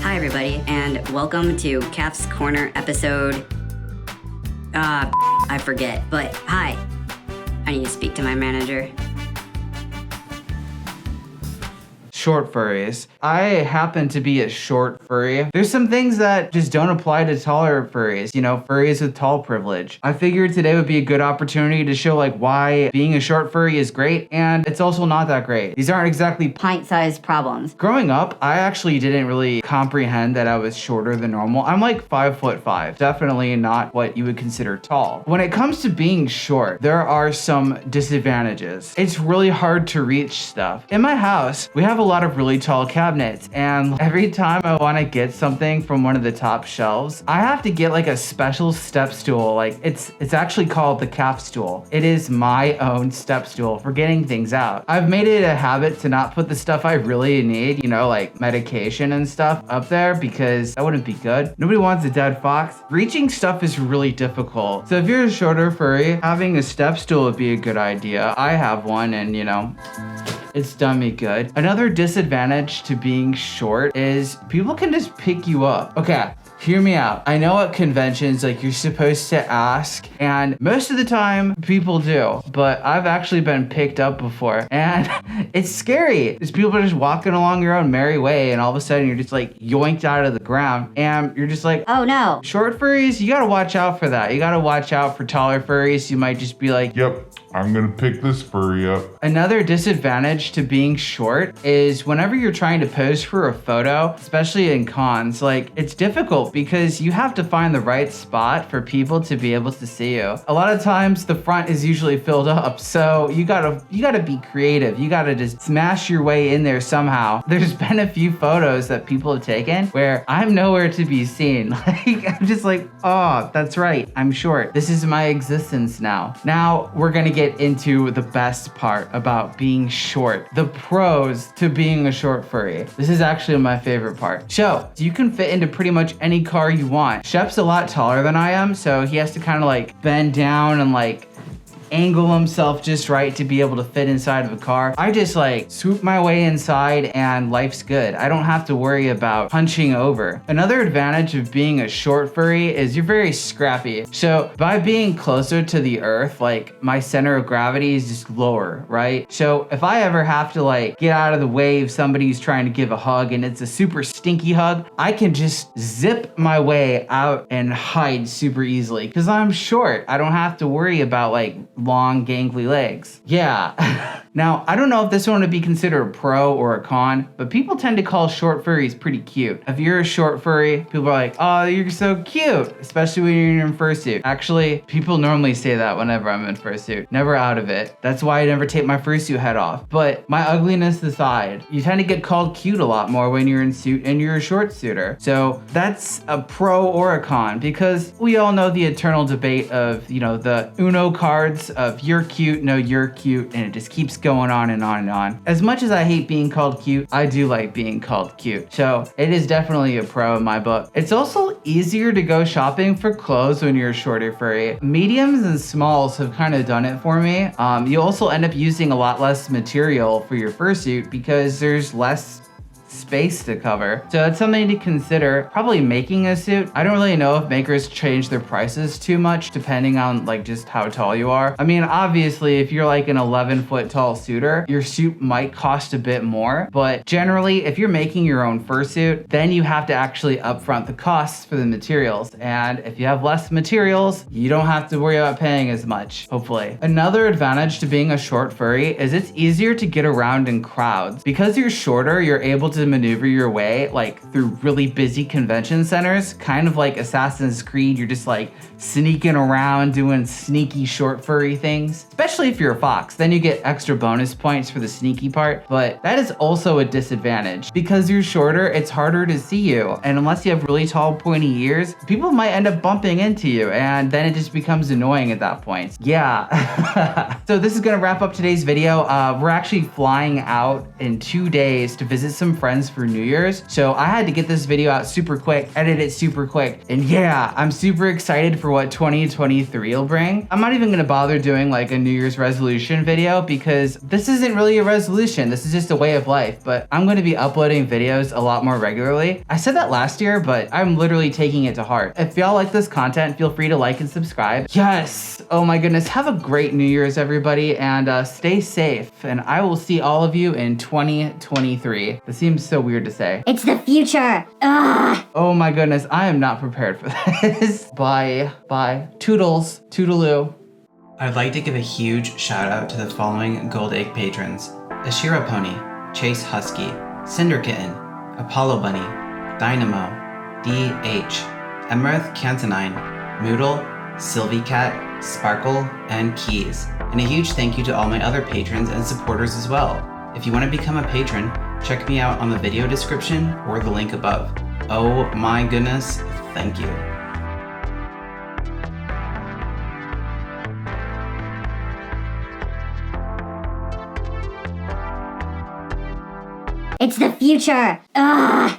Hi everybody, and welcome to Caff's Corner episode... I forget, but hi. I need to speak to my manager. Short furries. I happen to be a short furry. There's some things that just don't apply to taller furries, you know, furries with tall privilege. I figured today would be a good opportunity to show like why being a short furry is great, and it's also not that great. These aren't exactly Pint-sized problems. Growing up, I actually didn't really comprehend that I was shorter than normal. I'm like 5'5", definitely not what you would consider tall. When it comes to being short, there are some disadvantages. It's really hard to reach stuff. In my house, we have a lot of really tall cabinets, and every time I want to get something from one of the top shelves, I have to get like a special step stool. Like it's actually called the Caff stool. It is my own step stool for getting things out. I've made it a habit to not put the stuff I really need, you know, like medication and stuff up there, because that wouldn't be good. Nobody wants a dead fox. Reaching stuff is really difficult. So if you're a shorter furry, having a step stool would be a good idea. I have one, and you know, it's done me good. Another disadvantage to being short is people can just pick you up. Okay, hear me out. I know at conventions, like you're supposed to ask, and most of the time people do, but I've actually been picked up before, and it's scary. Because people are just walking along your own merry way, and all of a sudden you're just like yoinked out of the ground, and you're just like, oh no. Short furries, you gotta watch out for that. You gotta watch out for taller furries. You might just be like, yep, I'm gonna pick this furry up. Another disadvantage to being short is whenever you're trying to pose for a photo, especially in cons, like it's difficult because you have to find the right spot for people to be able to see you. A lot of times the front is usually filled up, so you gotta be creative. You gotta just smash your way in there somehow. There's been a few photos that people have taken where I'm nowhere to be seen. Like I'm just like, oh, that's right, I'm short. This is my existence now. Now we're gonna get into the best part about being short, the pros to being a short furry. This is actually my favorite part. So you can fit into pretty much any car you want. Shep's a lot taller than I am, so he has to kind of like bend down and like angle himself just right to be able to fit inside of a car. I just like swoop my way inside and life's good. I don't have to worry about punching over. Another advantage of being a short furry is you're very scrappy. So by being closer to the earth, like my center of gravity is just lower, right? So if I ever have to like get out of the way of somebody who's trying to give a hug and it's a super stinky hug, I can just zip my way out and hide super easily because I'm short. I don't have to worry about like long gangly legs. Yeah. Now, I don't know if this one would be considered a pro or a con, but people tend to call short furries pretty cute. If you're a short furry, people are like, oh, you're so cute, especially when you're in fursuit. Actually, people normally say that whenever I'm in fursuit. Never out of it. That's why I never take my fursuit head off. But my ugliness aside, you tend to get called cute a lot more when you're in suit and you're a short suitor. So that's a pro or a con, because we all know the eternal debate of, you know, the Uno cards of you're cute, no, you're cute, and it just keeps going on and on and on. As much as I hate being called cute, I do like being called cute. So it is definitely a pro in my book. It's also easier to go shopping for clothes when you're a shorter furry. Mediums and smalls have kind of done it for me. You also end up using a lot less material for your fursuit because there's less space to cover. So it's something to consider. Probably making a suit. I don't really know if makers change their prices too much depending on like just how tall you are. I mean, obviously if you're like an 11-foot tall suitor, your suit might cost a bit more, but generally if you're making your own fursuit, then you have to actually upfront the costs for the materials. And if you have less materials, you don't have to worry about paying as much, hopefully. Another advantage to being a short furry is it's easier to get around in crowds. Because you're shorter, you're able to maneuver your way like through really busy convention centers, kind of like Assassin's Creed. You're just like sneaking around doing sneaky short furry things, especially if you're a fox. Then you get extra bonus points for the sneaky part, but that is also a disadvantage. Because you're shorter, it's harder to see you, and unless you have really tall pointy ears, people might end up bumping into you, and then it just becomes annoying at that point. Yeah. So this is gonna wrap up today's video. We're actually flying out in 2 days to visit some friends friends for New Year's. So I had to get this video out super quick, edit it super quick. And yeah, I'm super excited for what 2023 will bring. I'm not even gonna bother doing like a New Year's resolution video because this isn't really a resolution. This is just a way of life, but I'm gonna be uploading videos a lot more regularly. I said that last year, but I'm literally taking it to heart. If y'all like this content, feel free to like and subscribe. Yes, oh my goodness, have a great New Year's everybody, and stay safe. And I will see all of you in 2023. This seems so weird to say. It's the future. Ugh. Oh my goodness, I am not prepared for this. Bye, bye. Toodles, toodaloo. I'd like to give a huge shout out to the following Gold Egg patrons: Ashira Pony, Chase Husky, Cinder Kitten, Apollo Bunny, Dynamo, DH, Emerith Cantonine, Moodle, Sylvie Cat, Sparkle, and Keys. And a huge thank you to all my other patrons and supporters as well. If you want to become a patron, check me out on the video description or the link above. Oh my goodness, thank you. It's the future. Ugh.